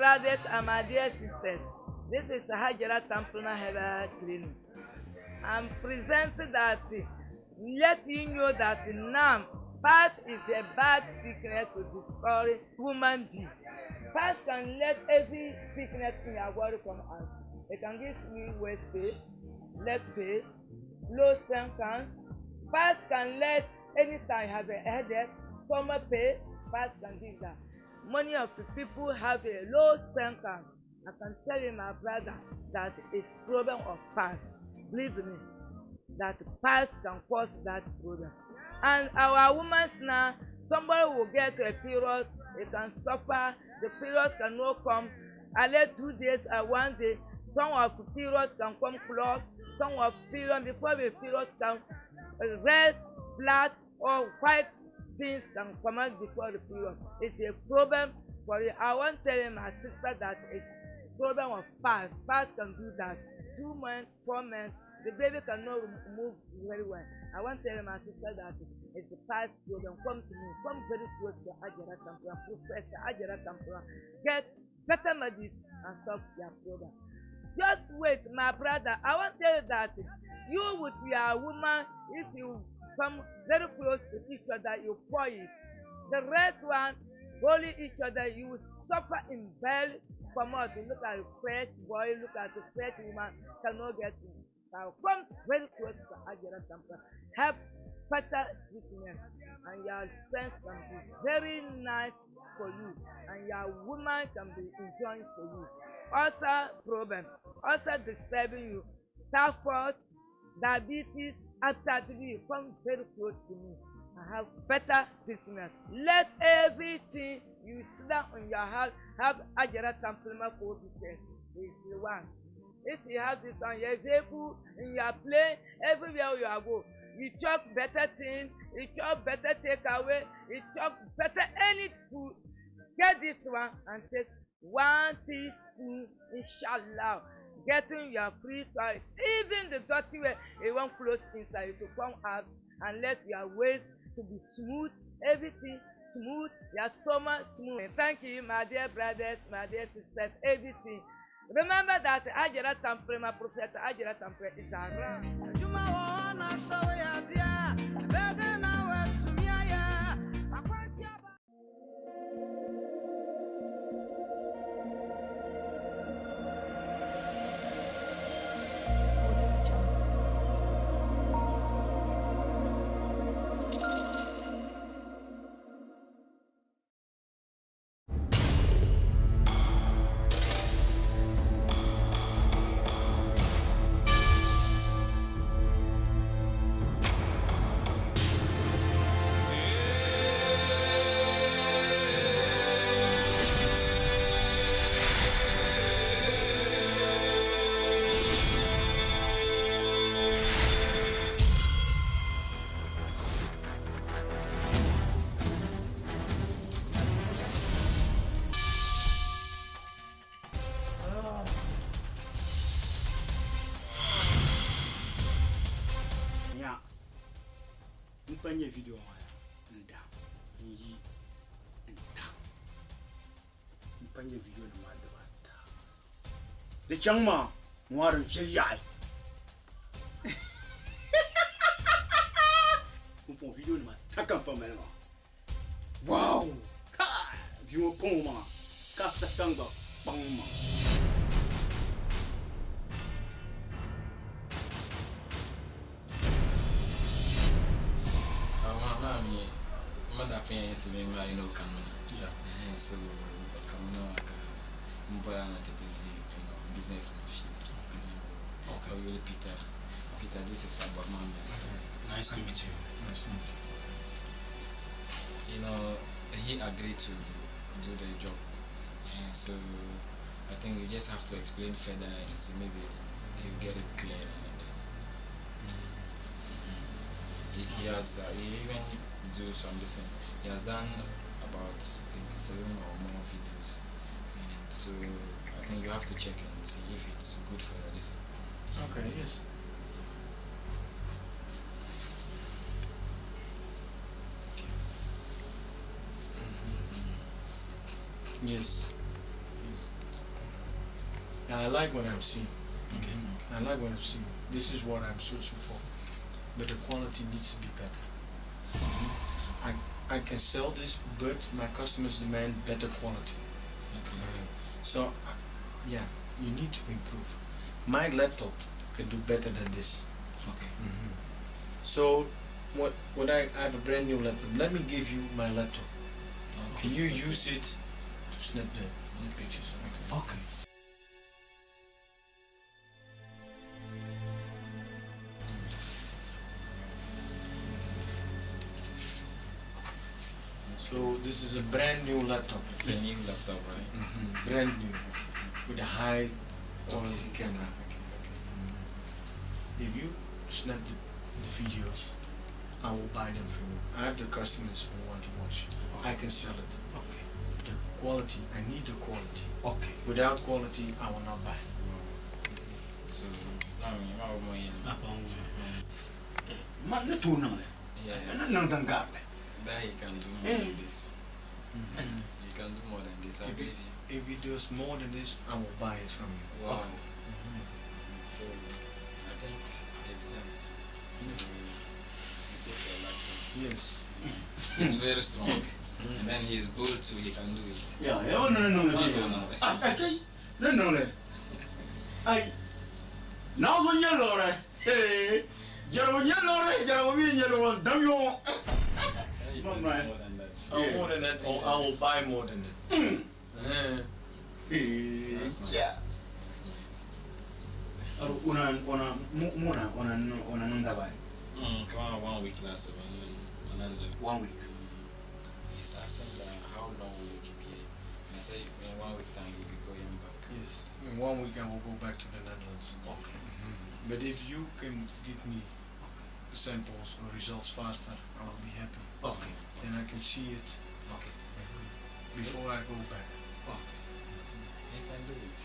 brothers and my dear sisters, this is Hajara Tampuna Health Clinic. I'm presenting that let you know that now past is a bad sickness to destroy human being. Past can let every sickness in your body come out. It can give you waist pain, leg pain, low sperm count. Past can let anytime have a headache, stomach pain. Past can give that. Many of the people have a low sperm count. I can tell you, my brother, that it's problem of past. Believe me, that past can cause that problem. And our women now, somebody will get a period, they can suffer, the period cannot come. I let 2 days or 1 day. Some of the period can come close, some of the period before the period can red, black, or white things can come out before the period. It's a problem for you. I want to tell my sister that it's problem of past. Past can do that. 2 months, 4 months, the baby cannot move very well. I want to tell my sister that it's a past problem. Come to me. Come very close to Hajara Tampuna, Professor Hajara Tampuna. Get better medicine and solve your problem. Just wait, my brother. I want to tell you that you with your woman, if you come very close to each other, you pour it. The rest one, holding each other, you will suffer in belly. Come out, look at the fresh boy, look at the fresh woman, cannot get in. Now come very close to Hajara Tampuna. Have better treatment, and your sense can be very nice for you, and your woman can be enjoying for you. Also problem, also disturbing you, typhoid, diabetes, after you come very close to me and have better treatment. Let everything you sit down on your house have Hajara Tampuna coefficients. Is the one. If you have this on your vehicle, in your plane, everywhere you are go, you chop better thing, you chop better takeaway, you chop better any food. Get this one and take 1 teaspoon, inshallah. Getting your free toilet, even the dirty way you want clothes inside to come out, and let your waist to be smooth, everything smooth, your stomach smooth. Thank you, my dear brothers, my dear sisters, everything. Remember that Hajara Tampuna, my prophet Hajara Tampuna is around. Mpanye video haya nda yi nda mpanye video na madabata le changma mwaro jeyai mpon video na mataka pa melema wow ka video poma ka satanga pangma Yes, I know Kamuna. So Kamuna Mubara business machine. Okay, really Peter. Peter, this is about my man. Nice to meet you. Nice to meet you. You know, he agreed to do the job. And so I think we just have to explain further and see maybe you get it clear. And he even do some listen. He has done about 7 or more videos, and so I think you have to check and see if it's good for your listen. Okay, yes. Okay. Yes. Yes. I like what I'm seeing. I like what I'm seeing. This is what I'm searching for. But the quality needs to be better. I can sell this, but my customers demand better quality. So, yeah, you need to improve. My laptop can do better than this. Okay. So, what I have a brand new laptop. Let me give you my laptop. Can you use it to snap the pictures? Okay. So this is a brand new laptop. It's a new laptop, right? Brand new, with a high quality camera. If you snap the videos, I will buy them for you. I have the customers who want to watch. I can sell it. Okay. The quality, I need the quality. Okay. Without quality, I will not buy. So, what more you know? Apa ang man na tunang le. Yeah, Nang danggar le. that he can do more than this. He can do more than this, I believe you. If he does more than this, I will buy it from you. Wow. Okay. So, I think it's so you take your laptop. Yes. He's very strong. And then he's bold so he can do it. Ya, no le. Ay, no le. Ay. Now when you lore, hey, jaro mi nyalo damyo. You can do more than that. More than that, or I will buy more than that. That's nice. Yeah. That's nice. Una nunda bai. Come on, 1 week last time. Another 1 week. He's asking how long will you be here? And I say in 1 week time you'll be going back. Yes. In 1 week, I will go back to the Netherlands. Okay. But if you can give me samples or results faster, I will be happy. Okay. Then I can see it Okay. before I go back. Okay. He can do it.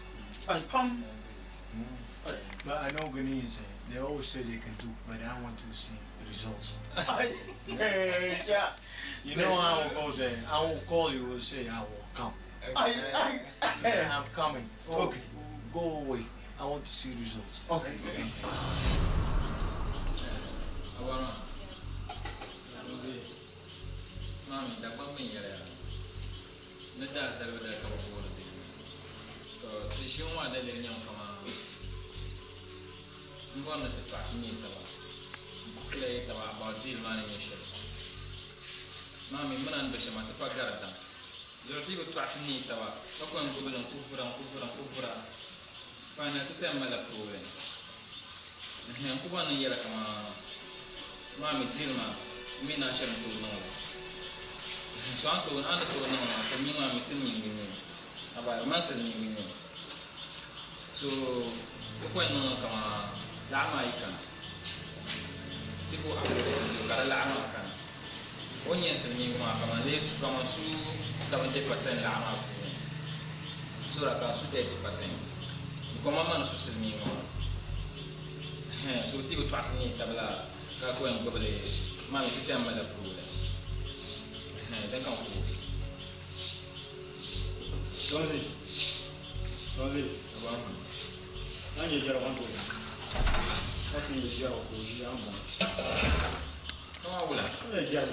Ay, pam. He can do it. But I know Ghanaians, they always say they can do, but I want to see the results. Ay, yeah. You know how it goes, I will call you and say I will come. Ay. I'm coming. Oh, Okay. go away. I want to see results. Okay. Abana. Mami, da kwa mimi yale. Nda serve da kwa bora de. To tishuma da le nyam kama. Mbona te pasni tawa. Kle tawa batil mani yeshe. Mami muna ndesha mate pagarata. Zorti ko pasni tawa. Ko ko bulan kufura. Fana tutemma la problem. Kubana yela kama mami tilma mina shem tu no so anto ando to no sa mi mami sin mi ni aba man sin mi ni so ko no kama lama ikan tipo ako kara lama kan onye sin mi kama le su kama su 70% lama su ra ka su 30% como man su sin mi so tipo pasni tabla ka ko en ko bele man ki temma la problème dan kan ko Dozi. abana Nanye jara wanto. Kati jara ko yamba. kama wala Nanye jara.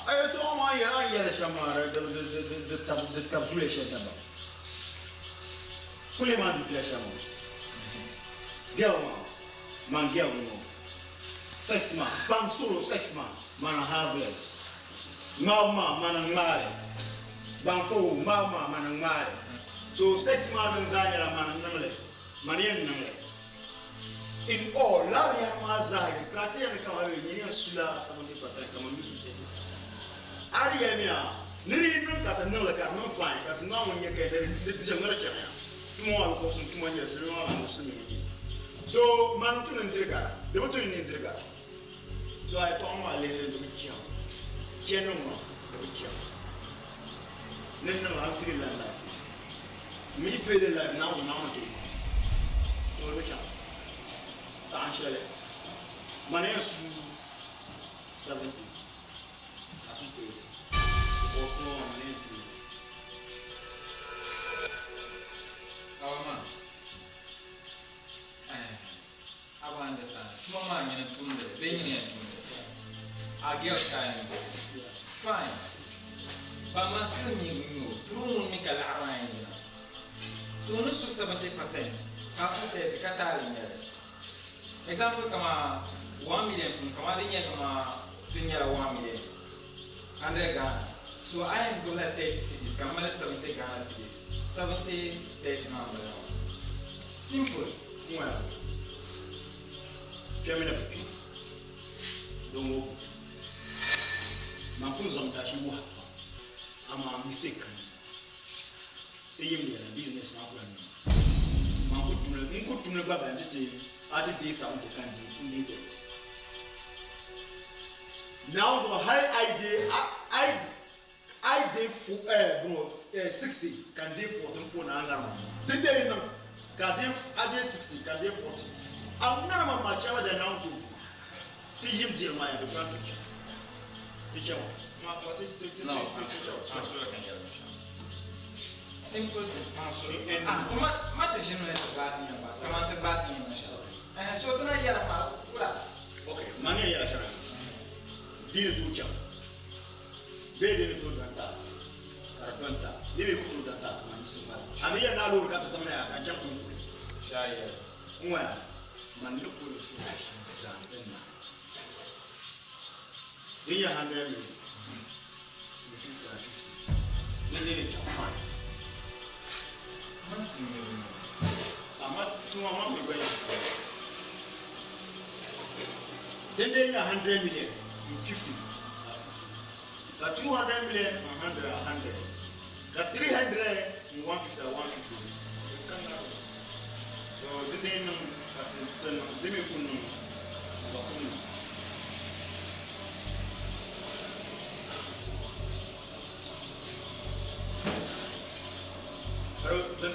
Ay to ma yara shamara de tabzule shetaba. Kule ma di flashamo. Gelma. Man gelmo. Sex man. Bam solo sex man. Man harvest. Mama man ngare. Bam fo mama man ngare. So sex man nzanya la man namle. Man yen namle. In all, la ya mazari. Kati ya kama wewe nyini sula 70% kama misu 10%. Ari ya mia. Niri nun kata nula ka nun flying. Kasi nga mwenye ka de dijangara chanya. Tumo wa ko sun tumo nyesa no wa musumi. So man tu ndirigara. De botu ni ndirigara. So I told my lady to be killed. General to be killed. Then I feel like me feel like now to. So we can. Tanshele. Money is 70. That's what it is. Most money to. a girl kind. Fine. But man still me true me kala around. So no so 70%. Half 30 katali ngere. Example kama 1 million from kama dinya kama tinya 1 million. 100 Ghana. So I am going to 30 cities. Kama 70 Ghana cities. 70 30 number. Simple. Well. Piamina piki. Dongo. Makunza mtashi wa. Ama mistake. Teyemle business makula. Mkutumle baba ndite ati sound kandi needed. Now the high idea for 60 can do 14 na ngara. Today no can do 60 can do 40. I'm not a machawa da now to tiyim my the picture. Picture. No, answer can get machine. Simple answer. Mate generally bati na ba. Kama te bati na shala. So tuna yara ma kula. Okay, mani yara shala. Dile tucha. Bede to danta. Karadanta. Dile kutu danta mani sima. Amiya na lo kata samana ya kan chapu. Shaya. Mwa man lo ko shu zantena. Diya 100 50. Dile cha fine. Then they are 100 million, 50. The 200 million, 100, 100. The 300, 150, 150. So they know they may put the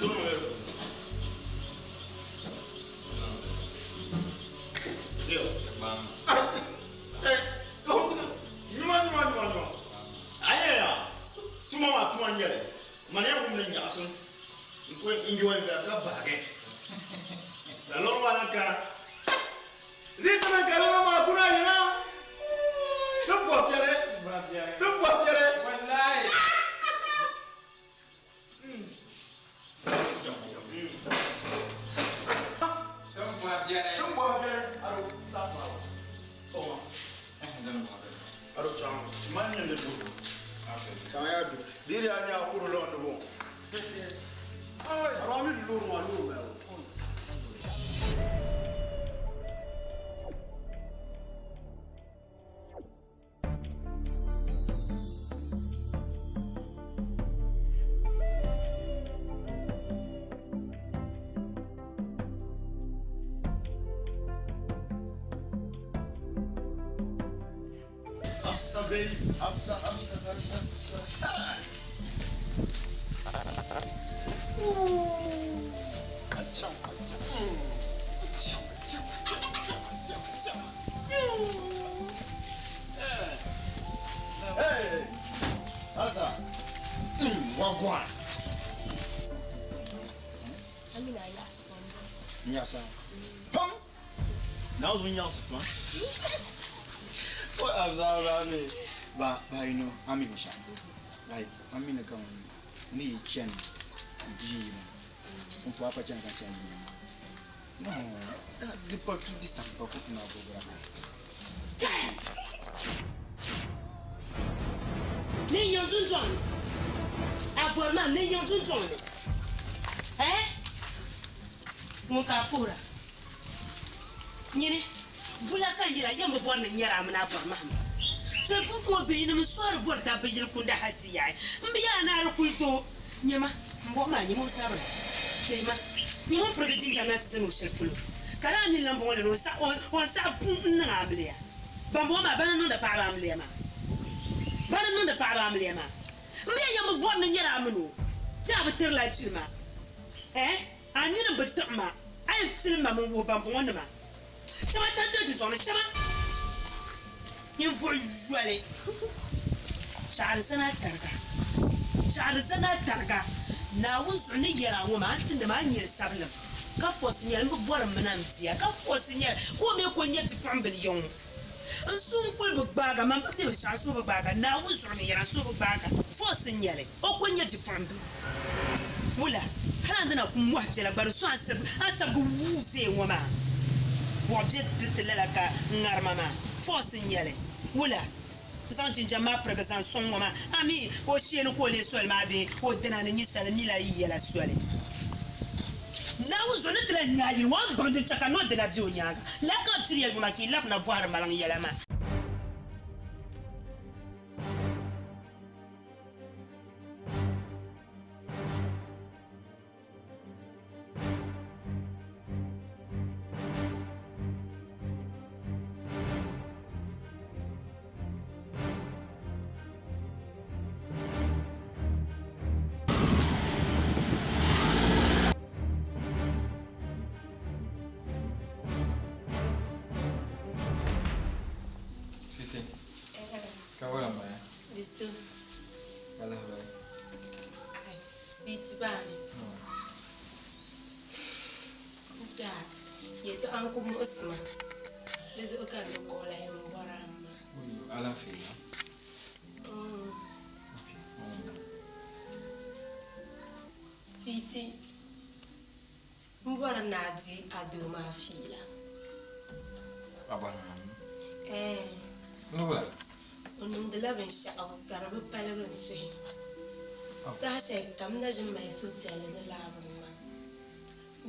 don't know. Enjoy the bag. The long one, little girl, don't go up there. Don't go up there. One lie. Don't go up there. I don't stop. Oh, I don't sound money in the book. I do. Did I now put along the wall? I mean, Lulu. Absa, baby. Absa. Hey, Asa, wagwan. Yes, come. Now we yes, what Asa me? But you know, I'm in a like I'm in a come. Ni chen, G. Papa chen can chen. No, that depart to this time. Papa to now program. Ni yon zun zon. Abonman ni yon zun zon. Mon kapura. Nyini, vula kan yira yamba bon na nyara mana abonman. So fufu be ni mswar bor da be yil kunda hati yayi. Mbiya na rukulto nyama mboma nyimo sabra. Tema. Nyimo progejin jamna tsenu shelfulo. Kala ni lambo wala no sa on sa na amlia. Bamboma bana no da pa ba amlia ma. Bana no da pa ba amlia ma. Mbiya yamba bon na nyara amno. Ja beter la chirma. Anyina betama. Ai filma mo wo bamboma ma. Sama tante tu tona sama. You for usually Charlesana Targa. Now, once on a year, I want to man year sablam. Ka force near Boram Manantia, ka force near, who make one yet to family young. N sun kul bu gbaga man pa ne sha so bu gbaga na wu so ne yara so bu gbaga fo sin yele o ko nya ti famdu wula hana na ku mu hajela gbar so ansab gu wu se ngoma wo bi ditlela ka ngarma ma fo sin yele wula zan jinja ma prega zan son ngoma ami o shienu ko le sol ma bi o dana ni salmi la yela sole na wu zo ne tla nyayi wan bande chaka no de na ji o nyaga la ka tiri ya ma ki lap na boar malang yela ma Disso. Wala habari. Ai, sweet bani. Nta, yetu anku mu Usman. Lezo okando kola yombora ma. Huyu ala fila. Okay, onda. Sweetie. Mbora nadi adu ma fila. Abana. Nubla. Onum de la ben sha'aw garabe palagan suhi. Sa shay kam na jin mai so tiale na labun ma.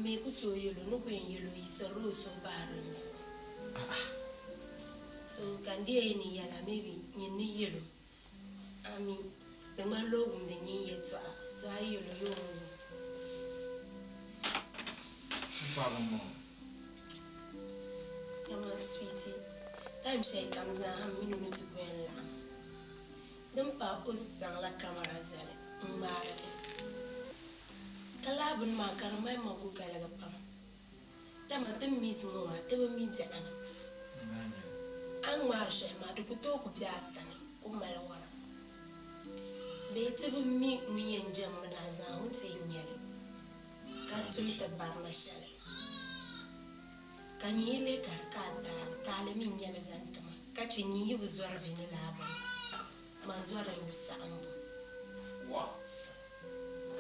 Me ku to yelo no gwen yelo isaro so baran so. So kandi ni yala maybe ni yelo. Ami de ma logum de ni yeto a. So ayelo yo. Pardon. Come on, sweetie. Time shay kam za ham minu mitu gwen la. Dem pa ositang la camera zale mbare kalabun ma karmai ma ku kala gapam tama tem mis mo ma te mi jana an marshe ma du ku to ku biasani ku mal wara be te mi muyen jam na za hutte nyele ka tum te barna shale kanyile karka tale min nyele zantama ka ci nyi bu zor vini laba manzora yusambu Wow.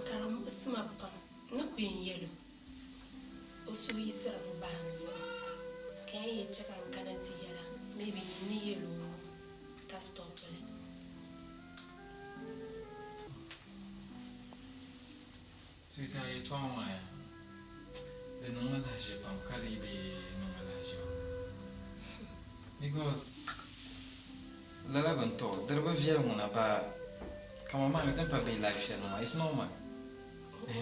Karam usma pam no queen yelo osu yisra no banzo kan ye chaka kanati yala maybe ni yelo ka stop le Tuita ye toma ya. De normal age pam kalibe normal age. Because Lala banto, derba vier muna ba kama mami tempa be life share no, it's normal.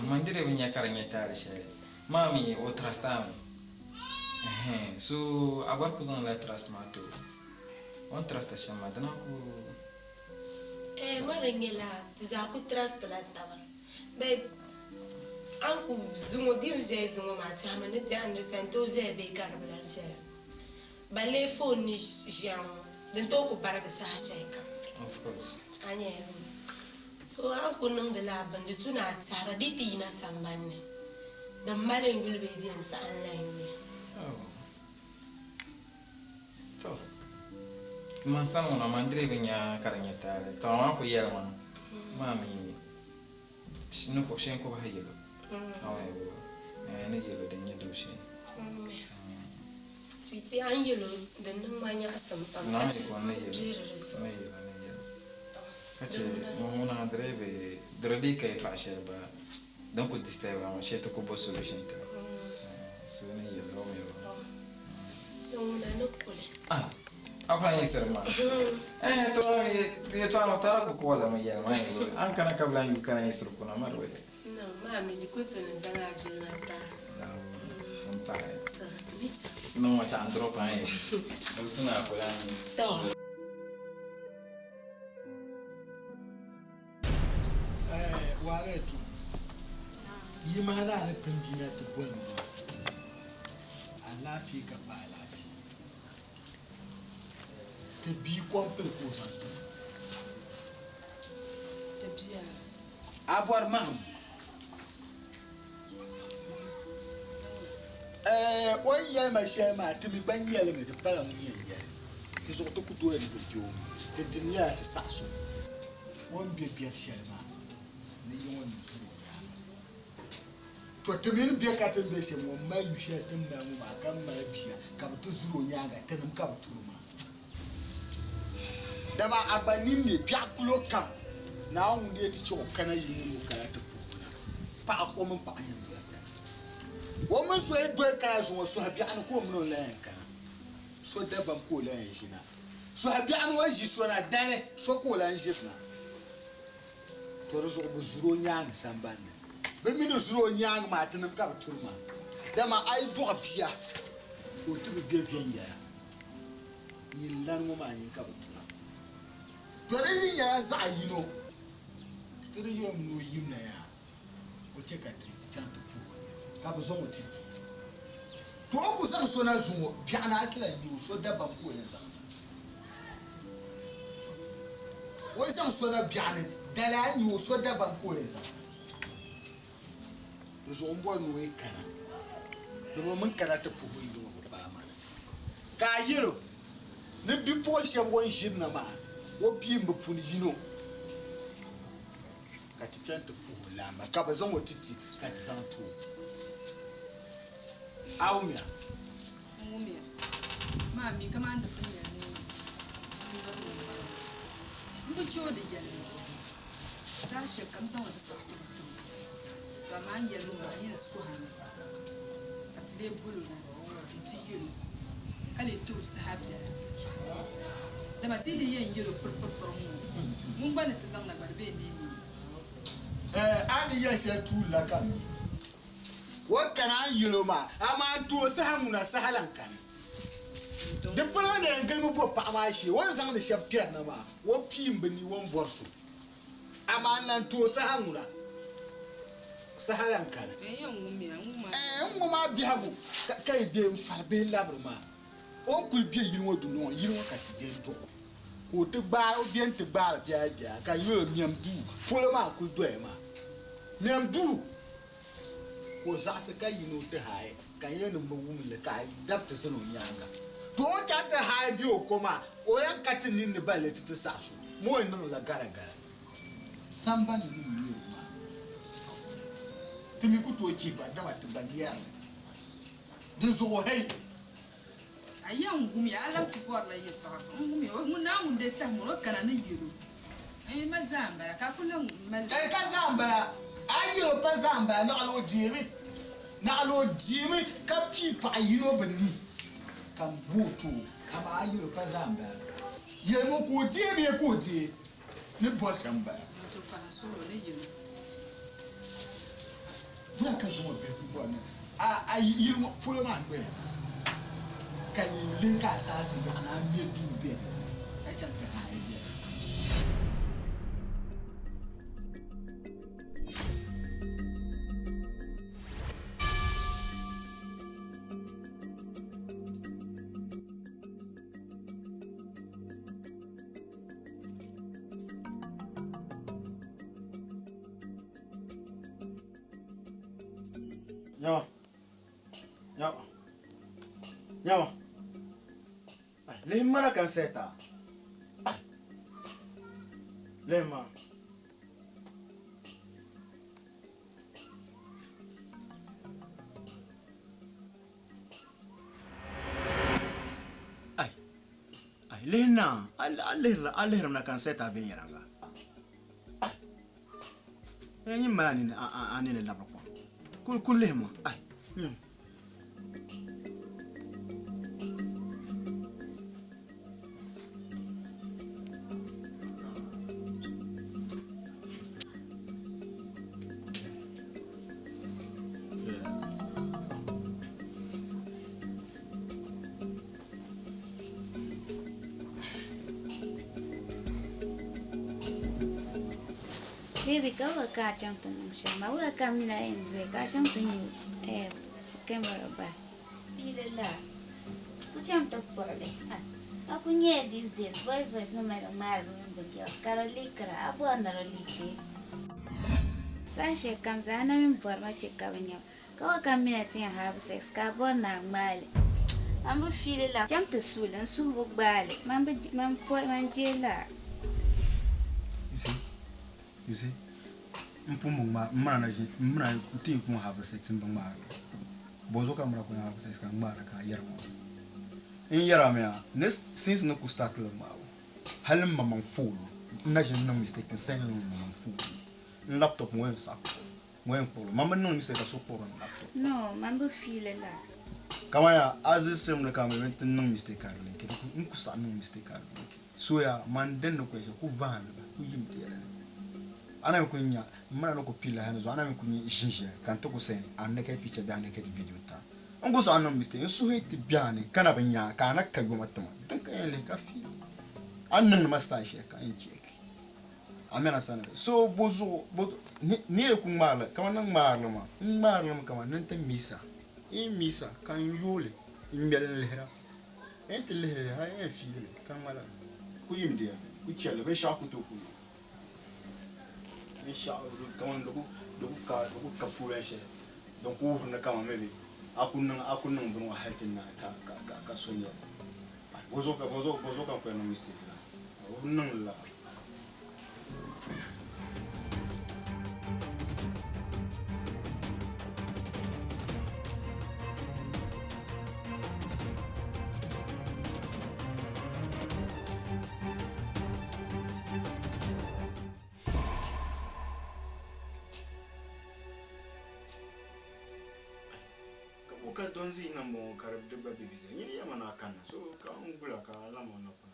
Mandire vinya karanya tare share. Mami o trust am. So agora kuzana la trust mato. On trust shama dana ku marengela tiza ku trust la taba be anku zumo divje zumo mata mane te understand to je be karbala share bale phone ni jam den to ko baraka sa sheka of course. anya so anku nang de la bande tuna tsara diti na sambanne da malen gulbe jin sa online ne To. Mansang na mandire vinya karanya tare. To aku yel man. Mami sinu ko shen ko hayelo. Awe bo. Ne yelo de nya do shen. Sweetie angelo den manya asam pam Na me ko ne yelo. jere so Ne yelo. Kache mona drebe dredi kai fasher ba. Donc ko disturb ma sheto ko bo solution ta. So ne yelo me bo. na no kole Aku hanya serma. Tu dia tu anu tara ko kola me yelo mai bo. An kana kabla yu kana isru kuna marwe. no mami likutu nzanga ajina ta Sampai. bicha No macam drop aja. Itu nak apa lagi? to Waretu yimana na tambina ta bonne alafi ka ba alafi ta bi kwamfil ko san tabia abuwar maham wai ya ma she ma tumi ban yele mi da fara mun yin ya ti zo to ku do en bi te dunya ta sa so won bi bi shelma ni yon so ya to to min bi ka tan be se mo ma yu she tan da mu ba kan ma biya ka to zuro nya ga tan ka to ma da ma abanim ne pya kulo kan na on ne ti cho kana yi mu ka ta pa ko mun pa yin wo mun so e do ka zo so ha bi an ko mun la yan kana so da ban ko la yan shi na so ha bi an wa ji so na dane so ko la yan shi na to zo bu zuro nya ga samban be mi do zuro nya ma tan ka turma da ma ai do biya o tu be bien ya ni lan mo ma yin ka turma to ri ya za yi no to ri yo mu yim na ya o che ka tri chanto ka ba zo mutiti to ku san so na zumo biya na asila yi so da ban ko yanzu wai san so na biya ne dala ni so da ban ko yanzu to zo mbo no e kana do mun kana ta fu yi do ba ma ka yiro ne bi po she won jin na ma o bi mbo pu ni yino ka ti chanto fu la ma ka ba zo mutiti ka ti san tu Aumia. Mami, come on, the chodi yellow. Sasha comes out of the sauce. The man yellow, I swam. At the bullet, to you. Kali tools happy. The material yellow purple. Mumban is on the baby. And yes, you're too lucky. What can I, you know, ma? I'm on to a Sahamuna Sahalankan. The plan and game of Pamashi, one's on the shop piano, what pim beneath one borsu. I'm on to a Sahamuna Sahalankan. A young woman, and Mama Biago, can be Fabe Labrama. All could be you want to know, you don't have to get to. Who to bar or be to bar, Jaja, can you Miam do? Full amount could do, ma. Miam do. Was Asaka, you know, the high, can you know woman the guy, that is no younger. Don't cut the high view, comma, or I'm cutting in the belly to the sash. More than a garaga. Somebody knew, ma. Timmy could to a cheaper, never to Bandian. This all hate. a young woman, I love to put like you talk. Now, the time will look at you. And Mazamba, a couple of men. Kazamba. Ayo pazamba na alo dimi kapi pa yino bani kambutu kama ayo pazamba ye mo ko dimi ko di ni bosamba To pass over you. bua ka so be ko na yi mo fulo man be kan yi linka asasi ya na me du be ka chanta ha ye Nyawa. Lema na kanseta. Lema. Lena, alera na kanseta venyeranga. Enyi mani anene labra kwa. Kulema. Baby, go look at something. I will come in and say, something you camera back. Either that. Put him to poorly. I couldn't hear these days. Voice no matter my room, but girls, Carolica, I wonder a leaky. Sasha comes and I'm in for my chick coming out. Go come in and have sex, carbon, mile. Man be feel la jam te sul en su bu gbale. Man jela. You see? Mana kuti ku have sex in bangma. Bozo ka mara ku have sex kan mara ka yerma. In yera next since no ku start le ma. Halim mamang fool. Najin no mistake sen no mamang fool. Laptop mo sak. Mo en polo. Mama no mistake so polo laptop. No, man be feel la. Kamaya azisem na kama mente no mistake arle. Ku sa no mistake arle. So ya man den no kwese ku van ku yimti ya. Ana kunya mana no ko pila hana zo ana kunya jinje kan to ko sen an ne kai picture bi an ne kai video ta ngo so anon mistake so heti biane kana banya kana ka go matama dan kan le ka fi annan masta she ka in check amena sana so bozo ni le kun mala kama nan marlama kama nan ta misa misa kan yole mbel lehra ente lehra ha en fi kan mala ku yimde ku chele be sha ku to ku inshallah kaman loku kapurashe donc ouvre na kama meli akunan bunu harkin na ka sonya bozo ka ko no mistake la onan la ka donzi na mo karab de ba bibize ni ya mana kana so ka ngula ka la mo na pa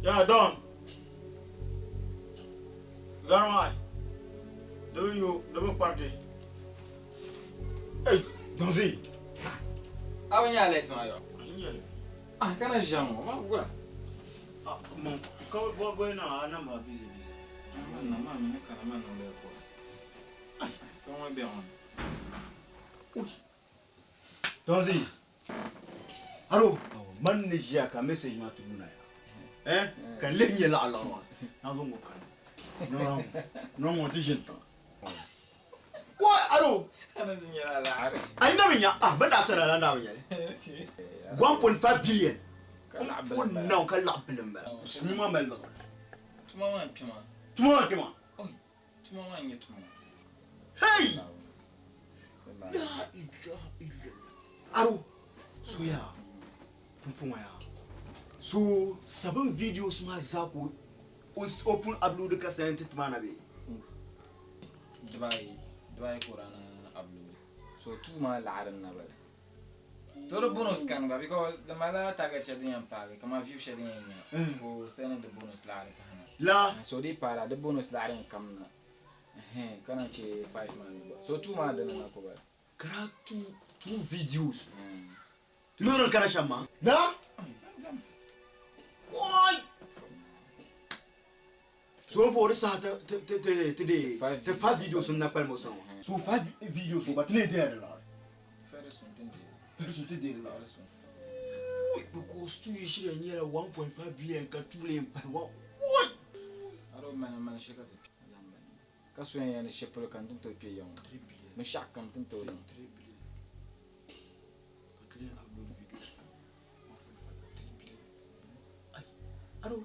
ya don garmai do party hey donzi Abanya let ma yo. Kana jamo ma gula. Mon ko bo na na ma busy. Na ma me kana ma no le boss. Comment bien on. Donzi. Allô, man ne jia ka message ma tumuna ya. Kan lenye la ala wa. Na zo mo kan. No mo ti jinta. Wa allô. Ana dunya la ara. Ai na minya banda sara la na minya. 1.5 billion. Non, kan la bilim ba. Suma mal ba. Tuma ma pima. Tuma kema. Oi. Tuma ma nye tuma. Hey. La ilaha illallah. Allô. Soya. Pumfuma ya. So, 7 videos ma zako open upload ka sentit mana be. Dubai Quran upload. So tuma la ara na ba. Todo bonus kan ba because the mala target shading and page kama view shading for sending the bonus la la so they para the bonus la kam na kana che 5 man so 2 man da na ko ba kara two videos loro kana shama na why so for the start today the 5 videos na palmo so 5 videos so but le there la Perso te dele la. Because tu ishi ya nyera 1.5 billion ka tule mpa. What? Aro man shika te. Ka so ya ne shepolo kan to pe yon. 3 billion. Me shak kan to yon. 3 billion. Ka tele upload videos. 1.5 billion. Ay. Aro.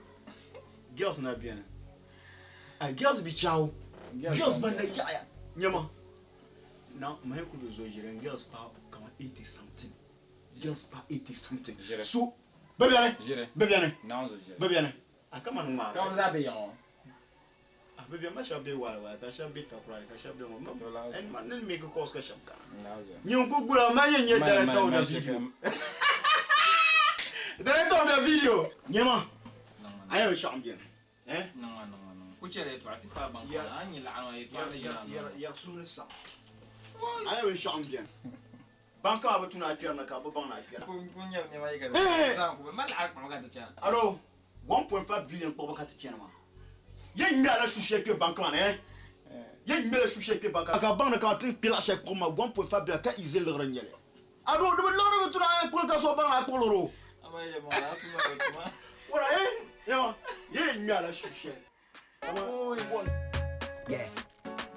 Girls na bien. Ay girls bi chao. Girls ban na ya. Nyama. Now, my could be girls power come 80 something. Girls power 80 something. So, baby, Now, baby, I come on, ma. Come that be yon. Baby, I shall be wild. I shall be top right. I shall be on my and man, make a course. You go good, man, yet that I told the video. That I told the video. Yama, I have a champion. Eh? No. Which are the traffic? Yeah, soon as some. I have a champion. banka abatu na tierna ka bo bang na tierna Punya mai ka. Zangu man ar pa ka ta. Alors 1.5 billion pour ka tierna ma. Yen mi ala soucier que banque man yen mi ala soucier que banque ka bang na ka tin pila chèque pour ma 1.5 billion ka izel le renyele. Alors de l'autre tu na pour ka so bang na pour l'euro. Amaya mo na tu ma. Voilà yen mi ala soucier. Yeah,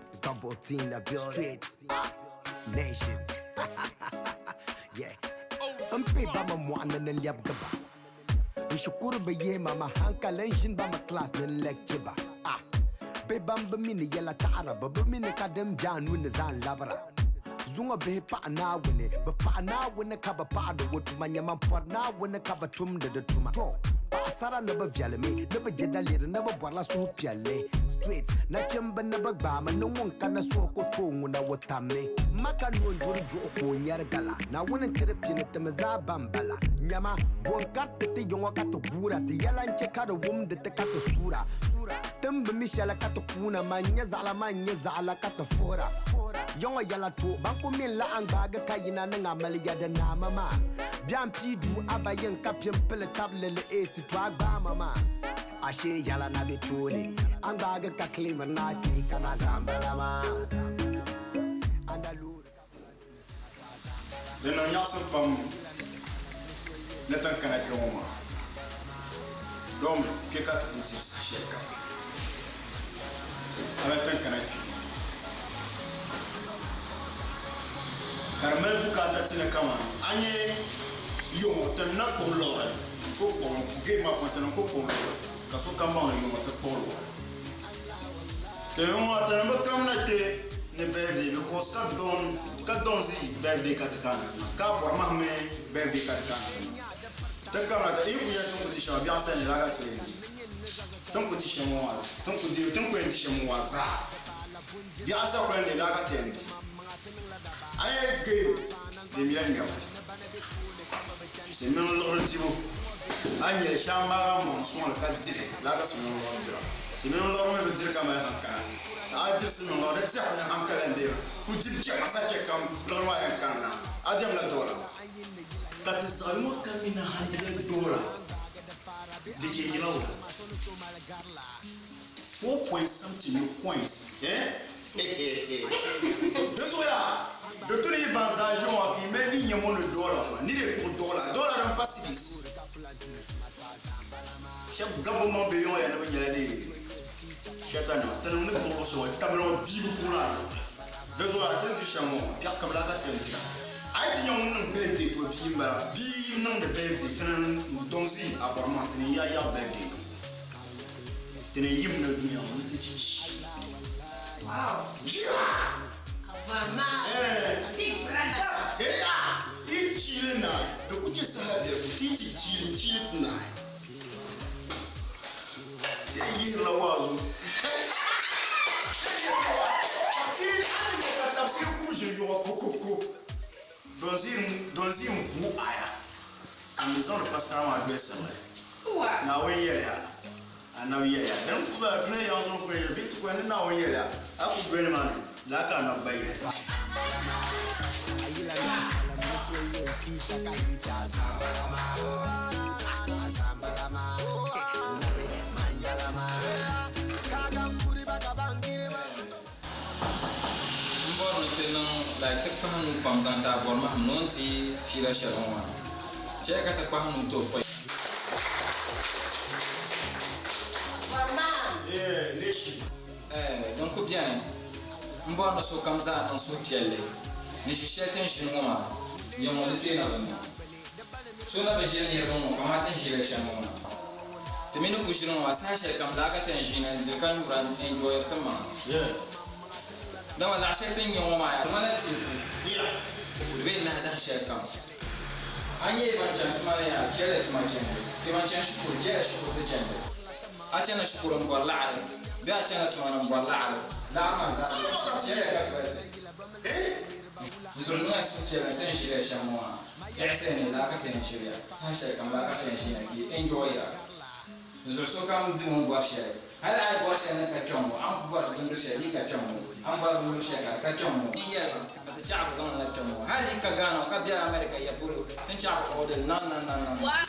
it's double team that build streets, nation. Yeah, I'm paid by my one and then yab gaba. We should go to ye mama hanka lenshin by my class then lecture ba. Bebam mini yella tara, but mini kadem jan win the zan labra. Zunga be pa na win it, but pa na win the cover part of what to my yaman pot now when the cover tum the tuma. Sara never viale me, never jedali, never bola so piale. Streets, na chamba never bama, no one can a so ko tongue na what tame. Maka no juri jo ko nyar gala. Na wona tere pine te maza bambala. Nyama, bon kat te yonga kato gura, te yala nche kado wum de te kato sura. Tembe mishala kato kuna, manya zala kato fora. Yonga yala to, banko mila angaga kayina nga malia de na mama. Bian pidu abayen kapyen pele table le esi drag ba mama. Ashe yala na betuli, angaga ka klima na ki kana zambala ma. Andalu. Le no nyasa pam netan kana koma. Dom ke ka tu ti sheka. Ala tan kana ki. Carmel bukata tina kama anye yo tena ko lore ko game up tena ko kaso kama yo ta polo te mo tena ba kamna te ne bebe because ka don zi bebe ka kana ka por mahme bebe ka kana te kama da ibu ya tungu disha bi ansa ni laga se tungu disha mo was tungu disha mo waza bi ansa ko ni laga tenti aye game de millennium c'est même l'ortimo agne chamba mon son le fait dire la ga son l'ortimo c'est même l'ortimo me dire comme a dire c'est mon l'ortimo en calendrier ku dire que ça que comme l'ortimo en canana a dire la dollar that is almost coming $100 de change law 4 point something coins de tous les bansages qui met ni le dollar ni le dollar en passif chaque gabon béon ya no nyala de chatana tanu ne ko so tablo bibu kula de zo a tenti chamo ya kabla ka tenti ai ti nyom no bende to bimba bi no de bende tanu donzi apparemment ni ya bende tene yim no dunya mo ti wow big brother. Hey, Chile na. The kuche sahabe, titi Chile kuna. Te la wazo. Tafsir kuje yo kokoko. Donzi mvu aya. Amazon le fasara ma adresse là. Na we yele ya. Na we yele ya. Dan ku ba dune ya no ko ye bitu ko na we yele ya. Aku bene man. La ka na baye. La te pahanu pamzanta borma nonti fira shaloma cheka te pahanu to foi leshi donc bien mbona so kamza na so piele ni shisheten shinwa yomo de tena bana so na be jeni yomo kama ten shile shanwa temino kushino wasasha kamda ka ten jina nzikan ran enjoy tama ده ولا عشان يوم معايا ولا تيجي بين هذا الشيء كم أني بنجان تماريا جلت ماجين تمانجان شكور جل شكور تجند أجانا شكور مبارلا على بيأجانا تمانا مبارلا على لا ما زال جل كبر نزولنا سوكي تنشيل شموا يحسن لا كتنشيل ساشة كم لا كتنشيل كي enjoy نزول سوكام دي مبارشة Hala ai boss ya ka chomo, am bor bundu she ni ka chomo. Am bor bundu she ka chomo. Iya, ata chapa zon na chomo. Hali ka gano ka bia America ya puro. Tin chapa ko de no. Wow.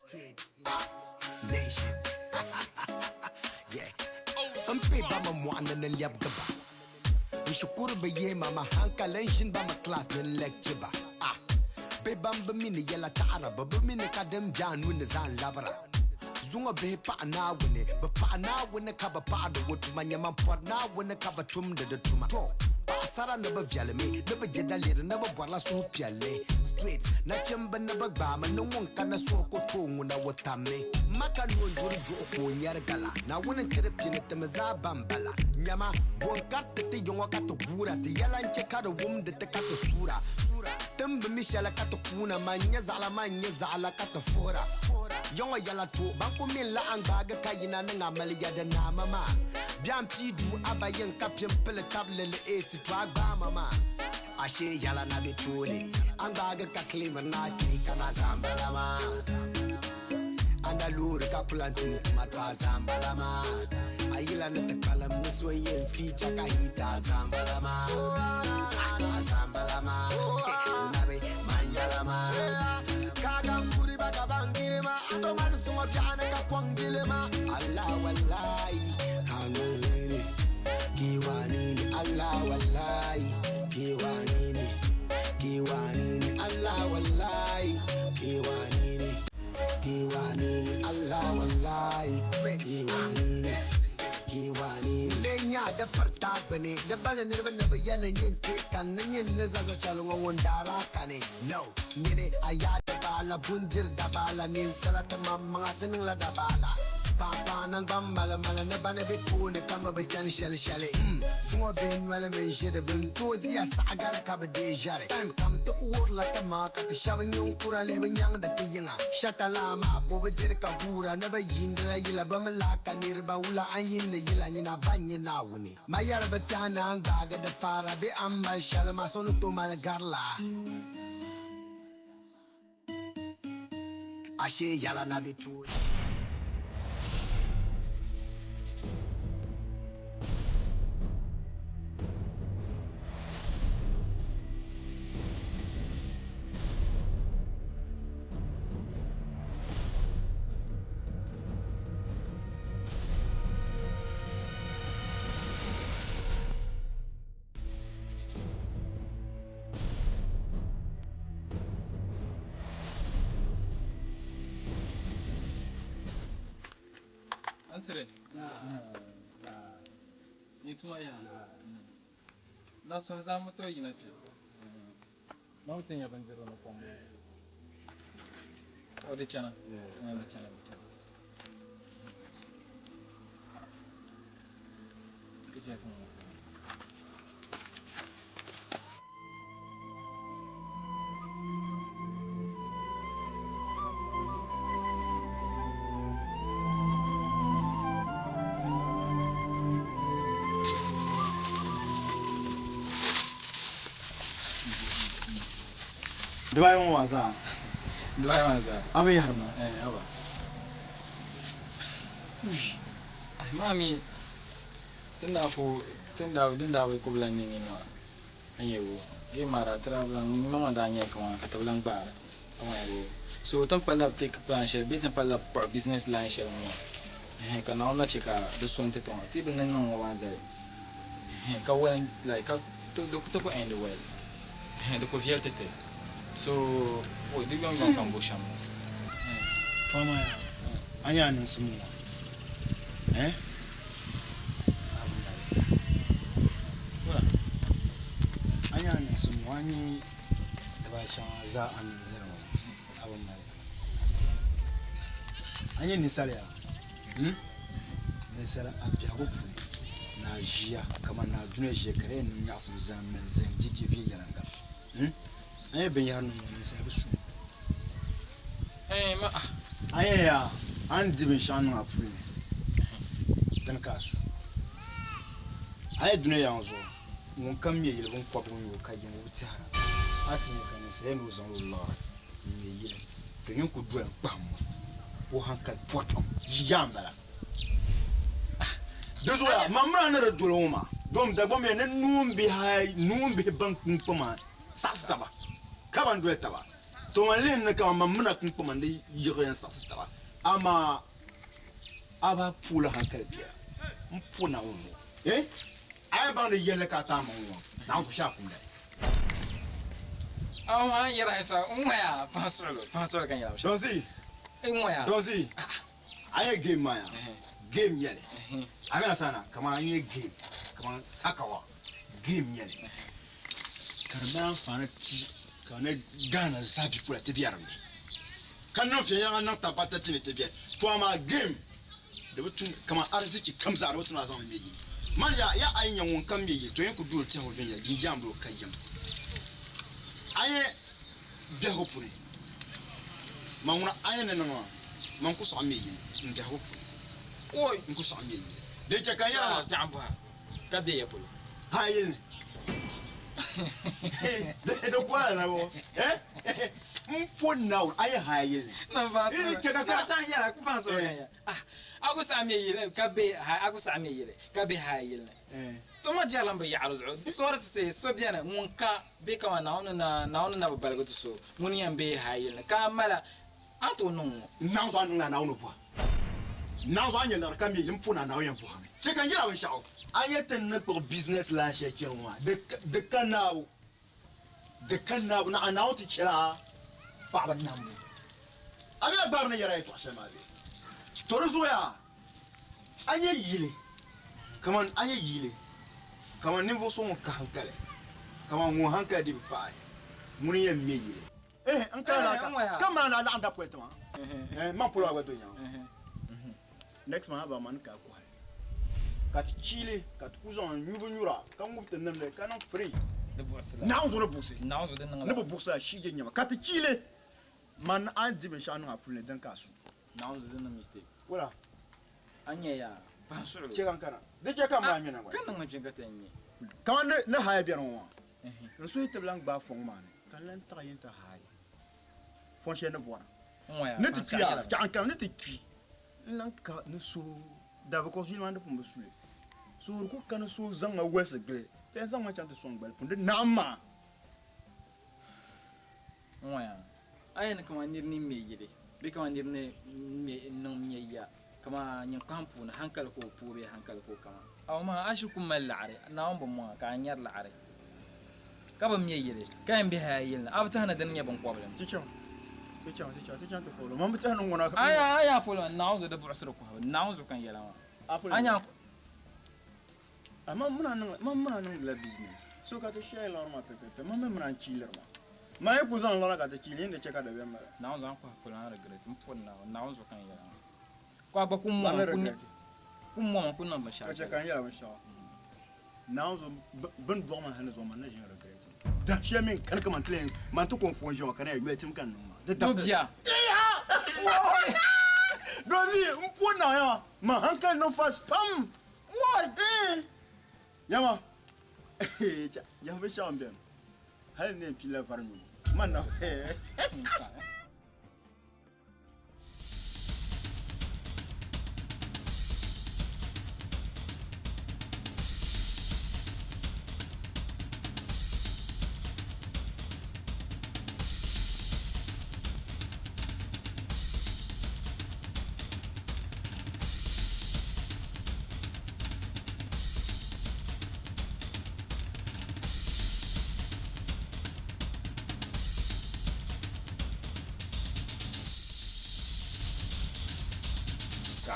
Streets, nation. Yeah. Ampe ba ma mwana na liab gaba. Nshukuru be ye mama hanka lenshin ba ma class den lecture ba. Be bamba mini yala ta'ara ba mini kadam janu ne zan labara. Zunga be pa na wene ba pa na wene ka ba pa do wotu manyama pot na wene ka ba tum de tuma. Sara na ba vyale me na ba jedale na ba bwala so piale straight na chemba na ba ba ma no wonka na so ko tongu na wotame maka no njuri jo ko nyar gala na wona therapy na tamaza bambala nyama bon katte te yonga ka to gura te yalanche ka do wum de te ka to sura tambe mishala ka to kuna manya zala ka to fora yonga yala to banko min la an baga kayina na ngamali ya da na mama biam pidu abayen kapyen pele table le esi twagba mama ashe yala na betule an baga ka claimer na ki kana zambala ma andalure ka plantu matwa zambala ma ayila na takalam niswayen ficha ka hita zambala ma zambala ma nabe manjala ma kaga kuri baga bangire ma ato mal sumo piana ka kwangile ma allah wallahi hanuni kiwanini allah wallahi kiwanini allah wallahi kiwanini allah wallahi kiwanini lenya da farta bane da bana ne bana bayyana yin kan nan yin ne zaza chalwa wondara kane no ne ayata bala bundir da bala nin salata mamma tanin la da bala papa nan bambala mala ne bana be kone kama be jan shal shale sumo ben wala men jede ben to dia sagar ka be de jare kam to wor la kama ka shabin yun kura le ben yang da tiyinga shatala ma ko be dir ka bura na be yinda yila ba malaka nirba wula an yin ne yila ni na banye na wuni mayar ba tana ga da fara be amba shal ma sonu to mal garla ashe yala na be to Answer it. It's my that's what I'm telling you. Nothing happens on the phone. Oh, the channel. Yeah, the channel. Good job. Dubai mo wasa. Dubai wasa. Abi harma. Aba. Mami, tunda ko blan ni no. Ayewo. Ge mara tra blan mama da nya ko ka ta blan ba. Ayewo. So tan pala take plan share, bit tan pala business line share mo. Ka na ona cheka do son te to. Ti blan no wanza. Ka wen like ka to ko end well. De ko viel tete. So, oh, di bang kan bosham. Toma ya. Anya nan sumula. Ora. Anya nan sumwani da ba shan za an zero. Abun mai. Anya ni sale ya. Ni sale abia ko na jia kama na juna je kare ni yasu zaman zan jiti fi yaranga. Aya ben yarno ni sai bisu. Ma aya ya an dibin shanu afuri. Dan kasu. Aya dune yanzo. Mun kam me yele bun kwabu yo kayin wuti hara. Ati ni kan sai no zan Allah. Me yele. To yin ku duan pam. Wo hankal potom. Jambala. Dozo ya mamra na redolo ma. Dom da bom ya na numbi bank puma. Sasaba. Kaban do etaba to malin na kama mamuna kun kuma ne yiren sasita ba ama aba pula hankali biya mpuna umu ay ba ne yele ka ta mu na ku sha kun dai ma yira esa umaya pasolo kan yira dozi umaya dozi ay game maya game yele amina sana kama an yi game kama sakawa game yele karban fana ti kana gana zabi kula te biaram kana fi yana nan tabata tini te biar to ma game da butun kama arziki kamza da butun azan me yi man ya ayin won kan me yi to yin ku dole tin ho venya jinjam do kayam aye biya ko puni man wona aye ne no man ku sa me yi biya ko puni oy ku sa me yi de che kan ya jamba ka de ya pulu hayin de kwa na bo mpo now aye haye na va so cha yara ku fa so ya aku sa me yire ka be aku sa me yire ka be haye to ma jalam be ya arzu sorat se so biana mun ka be ka na ona balgo to so mun yan be haye ka mala ato no na so na ono po na so anya la ka me mpo na o yan po ha che kan yira wa shao ayeten na pour business la che chenwa de kanao na anauti chira baba nambu abia barna yara ito shema be toruzo ya anya yile kaman nimvo so ka hankale kaman mu hankale di pai muni ya me yile an kala ka kama na anda poetma ma polo agwa to nya next man ba man ka ko kat chile kat kuzon nyura kan gubta namle kanan free de bourse na zo na bourse na zo de na bourse shije nyama kat chile man an dibe shanu apule dan kasu na zo de na mistake wala anya ya pasulu che kan kana de che kan ma nyana kan na jinga tenni kan na haya bian wa no so ite blank ba fong man kan lan ta yin ta haya fon che na bona ne ti ya kan ne ti ki lan ka ne so da ba ko shi man da pumba sule so ko kan so zanga west gle te zanga chante so ngbal punde nama moya ayena kama nirni meyire be kama nirne me non meya kama nyen kampu na hankal ko pube hankal ko kama aw ma ashukum mal'ari na on bomma ka nyar la'ari ka ba meyire ka en be hayilna abtana dan nya ban problem ticho to ko man bita non wona aya folo na zo da bu'sru ko now zo kan yela Apple. anya Mama nang la business. So ka to share la ma pepe. Mama mna chiller ma. Ma e kuzan la ka to chiller inde cheka da be ma. now zo kwa plan regret mfo now zo kan yela kwa ba kum mo kun na ba sha Ka cheka yela ma sha. Now zo ben do ma hana zo ma na je regret. Da she min kan ka man tlen man to confusion kana yu etim kan no ma. do bia Dozi mpo na ya. Ma hankal no fast spam. What? Yama. Ya be champion. Hal ne pila farnu. Man na.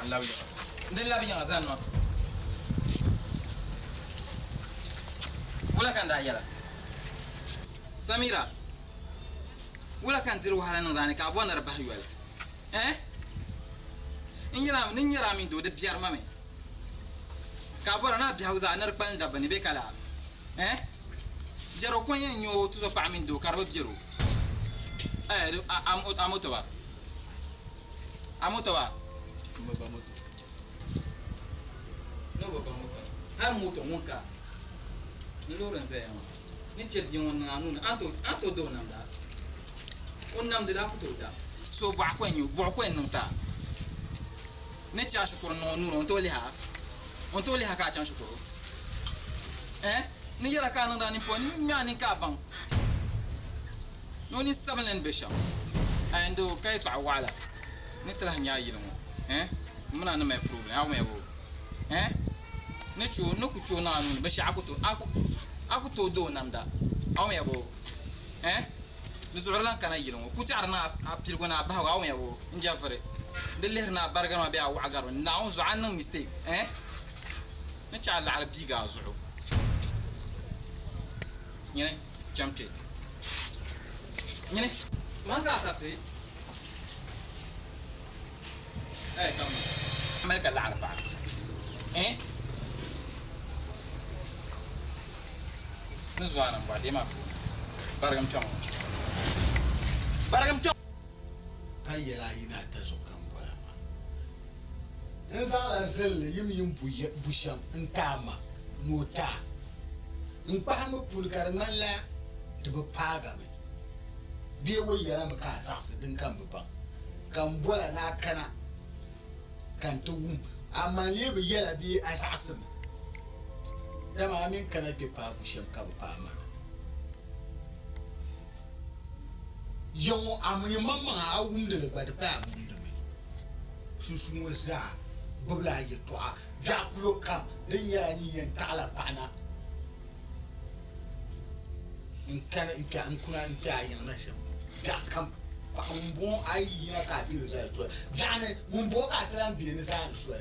kan labi ndin labi yang azan ma wala kan da yala Samira wala kan diru halan rani ka bonar bahyu wala nin yara min do de biyar mame ka bora na biya uza nar pan da bani be kala jaro ko yen yo tuzo pa min do karba biyaro amotowa baba moto no baba moto har moto monka nloren se yama ni chedi on anu anto do namda on namde la futo da so ba ko en ta ne cha shukuru no nu on to li ha ka cha shukuru ni yara ka no da ni po ni nya ni ka ban no ni sablen besha ando kai ta wala ni tra nya yiro muna na mai problem ha me bo ne chu no ku chu na nu besha aku to do namda ha me bo ni zuran kana yiro ku ta na aptil ko na ba ha me bo njafare دلهرنا برجنا بيع وعجروا نعوز عنه مستيك نتشعل على بيجا زعو يعني جمتي يعني ما نقاس نفسي كم عملك اللي على بعض نزوانا بعد ما فون برجم تام هيا لا ينهتزو nzala zelle yim busham ntama nota mpahama pulkar nalla de paga me biye wo yara maka tsakse din kan baba kan bola na kana kan tuwum amma yebe yala bi asakse me dama min kana ke pa busham ka ba ma yongo amu mamma awum de ba de pa mu de me susu mo za bubla ye toa jakulo kam denya ni yen tala pana in kana in ka an kuna in ta yin na shem ja kam ba bon ai yin ka bi lo za to jane mun bo ka salam bi ne sa na so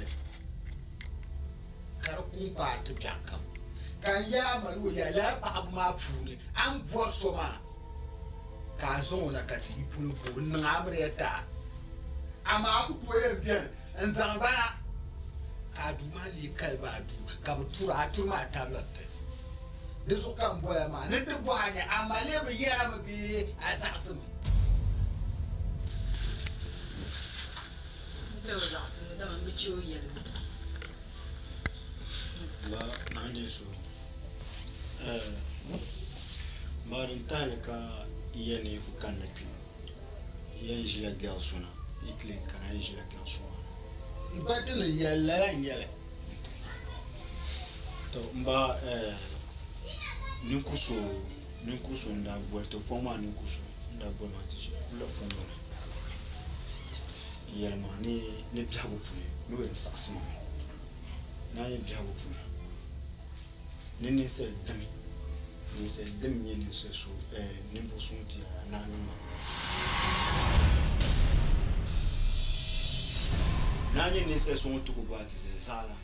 kar kun pa ta ja kam kan ya malu ya la pa abu ma fune an bor so ma ka zo na ka ti pulo bo na amre ta ama ku to ye bien en zamba adu mali kalba adu kabutura atuma tablet de so kan boya ma ne de boanya amale be yera me bi asasum这个老师他们不就业了la nani so marin talika yani ku kanati yan jila gelsuna ikle kana jila gelsuna battle yalla yalla to mba ninkuso nda bolto forma ninkuso nda bolmatiji kula forma yelma ni biago puni no en saxma na ni biago puni ni se dem ni se so ni vosunti na ni ma Nanye nese so to go at is sala.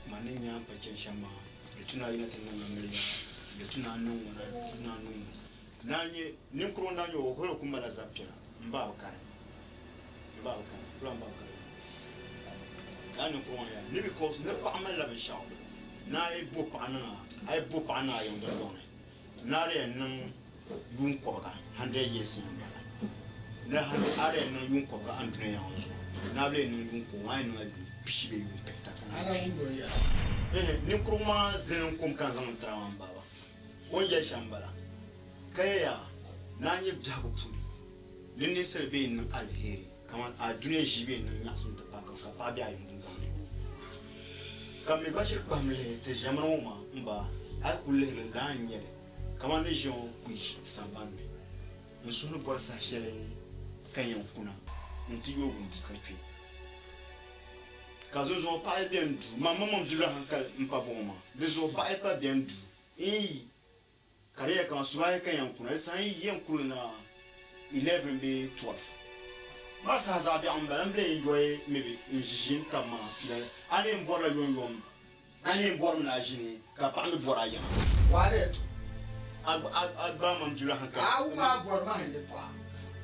Manenya pacheshama. Letuna ina tena ngamelia. Letuna no. Nanye ninkro ndanyo okolo kumala zapya. Mbao kare. Nani kroya. Ni because ne pa amala be shaw. Na ai bo pa na yo ndone. Na re nan yun koga 100 years yamba. Na are nan yun koga andre ya. Na be nan yun ko ai no bishibe yun pekta kana. Ana ndo ya. Ni kroma zen kom kan zan trawan baba. On ya shambala. Kaya na nye jago puni. Nini serbe nan alheri. Kaman a duniya jibe nan yasun ta pa ka pa biya yin dungane. Kami bashir pamle te jamano ma mba al kulle la nyere. Kaman le jon kuyi sambanme. Nsunu bor sa shele kanyan kuna. Nti yogun du kakwi. Kazo jon pa e bien du. Maman du la hankal mpa boma. De jon pa e pas bien du. Kariya kan suwaye kanyan kuna. San yen kulna 11 be 12. Masa zabi ambala mbe enjoy maybe njin tama fila. Ani mbora yom. Ani mbora na jini ka pa me bora ya. Wale tu. Agba mam jula hanka. Awu ma bora ma hije pa.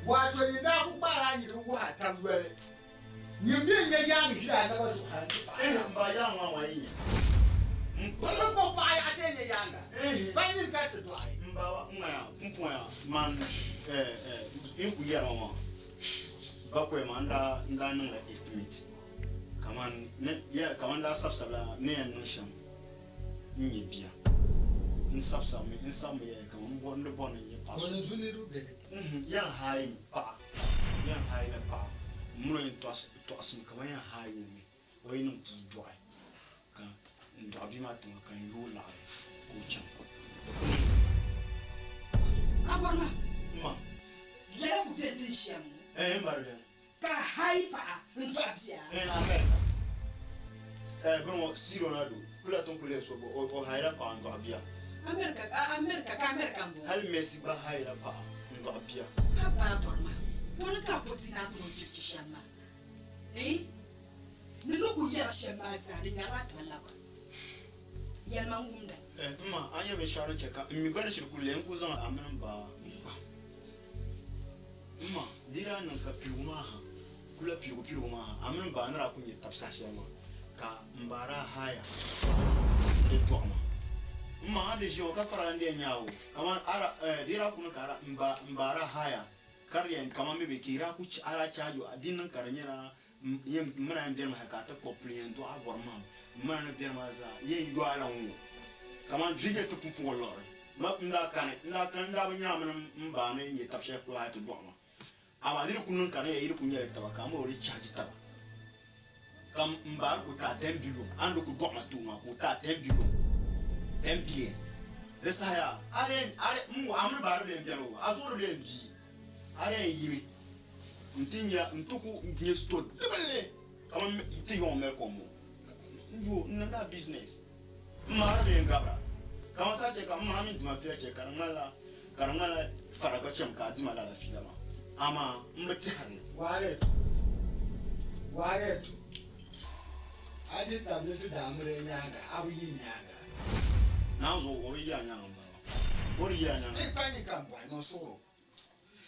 Wato ni na ku bara ni wa tabwe. Nyimbe nye ya ni sha na ba su kan. Mba ya nwa wa yi. Mbona ko ba ya tenye yanga. Ba ni ka to do ai. Mba wa nwa mfu ya man inku ya mama. Bakwe manda ndanu la estimate kaman ya kamanda sabsabla ne yan sham nyi bia nsabsam nsam ya kaman bondo bono nyi pass Wala zuni ru be ya hay pa la pa muro en to asim kaman ya hay ni oyinu pu kan ndo abima to kan yo la ko cham Aborma ma yela ku tete sham mbarbe ka haipa ntwabia America gono siro nado kula ton kule so o hayra pa ndo abia America mbo hal Messi ba hayra pa ndo abia haba Aborma wona ka poti na ko kirchi shama ni no ku yera shama za ni ngara twala ba yelma ngumda ma anya be sharo cheka mi bana shirkule nku zan amana ba ma dira nan ka piluma ha kula piluma amana ba nara kunye tapsa shema ka mbara haya de toma ma de jo ka fara ndi nyawo kama ara dira kuna kara mbara haya karyan kama mebe kira ku ara chajo adinin karanyera yem mana ndem ha ka ta poplien to aborma mana ndem za ye yo ala wu kama jige to pufu lore ma nda kan da nyama mba ne ye tapsha ko ha to doma aba dira kunun karanya yiri kunya ta ka mo ri charge ta kam mbar ko ta 10 billion ando ko doma to ma ko ta 10 billion 10 billion lesa ya are mu amru bar de mbero azoro de mbi are yiri ntinya ntuku nye sto debele kama ti yon mer komo yo nanda business mara de ngabra kama sa che kama mami ntima fia che karamala faraga chem ka dima la fila ma ama mbeti hane ware tu adi tablet da amre nyaga abuyi nyaga nazo o yi anya ngamba o yi anya e pani kampo no soro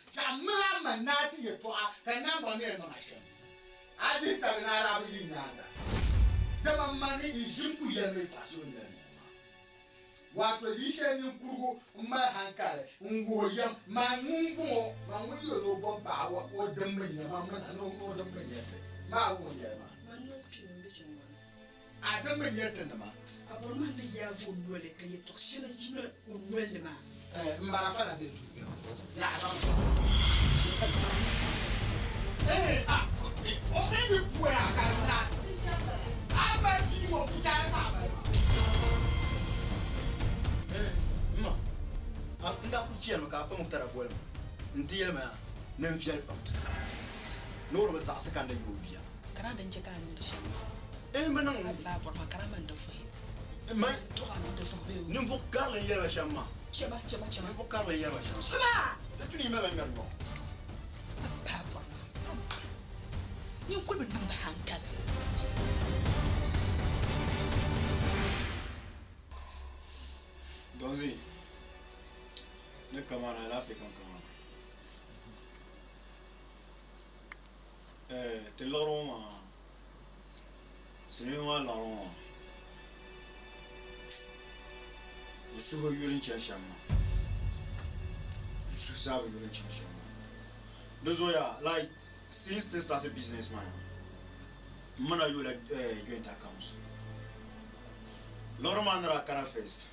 samra manati ye to kana bone no asem adi tabna abuyi nyaga dama mani izimku ye me taso ndani wato yishe ni kurugo ma hankale ngoyam mangungo manguyo no bomba o dembenya mamma no dembenya ma wo ye ma manu chimbe chuma adembenya tendama Aborma ne ya vo nwele ka ye toksina jina onwele ma mbara fala de tu ya o ni ku ya kana aba bi mo futa na ba nda ku ciel ka fa muktara bolem ndiyel ma nem fiel pam noro ba sa sakanda yobiya kana dan jeka ni shi manan ba Aborma kana man da fahi mai to an da fa be nim fu karle yela shamma cheba nim fu karle yela shamma cheba da tuni me ban garno ba Aborma yin kulbin nan ba hankali Donzi, ne kamana l'African kamana. Te lorong ma, sini ma lorong ma. Usuho yurin chashama. Ususabe yurin chashama. Dozoya, like since they started business man, mana you like joint accounts. Lorong man ra kana first.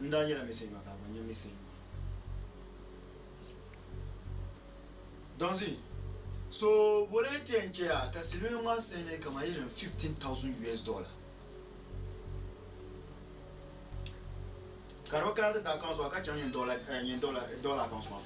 Ndanya la message makaba, nya message. Donzi, so volunteer in chair, Casilwe man saying kama yire $15,000. Karo kana ta accounts waka change dollar accounts ma.